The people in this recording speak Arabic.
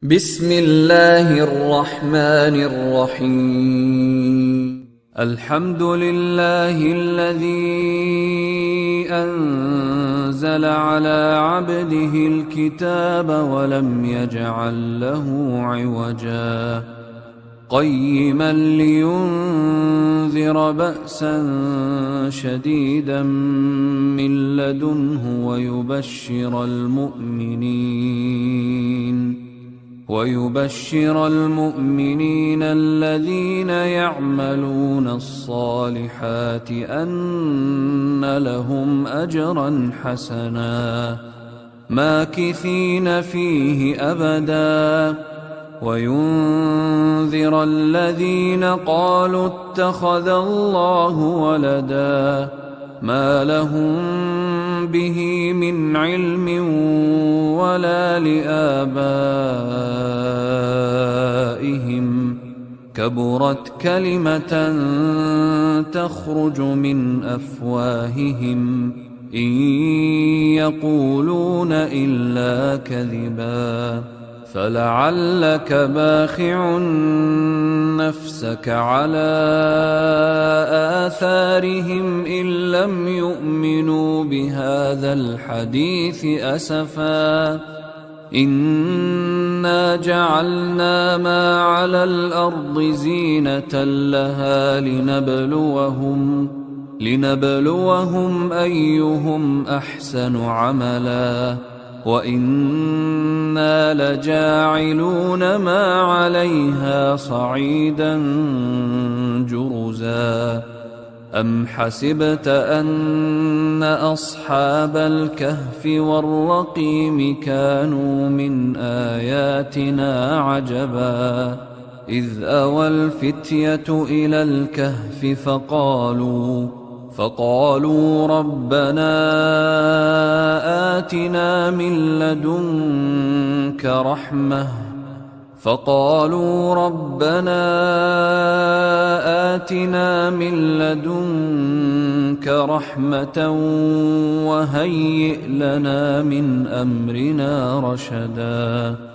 بسم الله الرحمن الرحيم. الحمد لله الذي أنزل على عبده الكتاب ولم يجعل له عوجا قيما لينذر بأسا شديدا من لدنه ويبشر المؤمنين الذين يعملون الصالحات أن لهم أجرا حسنا ماكثين فيه أبدا وينذر الذين قالوا اتخذ الله ولدا ما لهم به من علم ولا لآبائهم كبرت كلمة تخرج من أفواههم إن يقولون إلا كذبا فلعلك باخع نفسك على آثارهم إن لم يؤمنوا بهذا الحديث أسفا إنا جعلنا ما على الأرض زينة لها لنبلوهم أيهم أحسن عملا وإنا لجاعلون ما عليها صعيدا جرزا أم حسبت أن أصحاب الكهف والرقيم كانوا من آياتنا عجبا إذ أوى الفتية إلى الكهف فقالوا ربنا آتنا من لدنك رحمة وهيئ لنا من أمرنا رشدا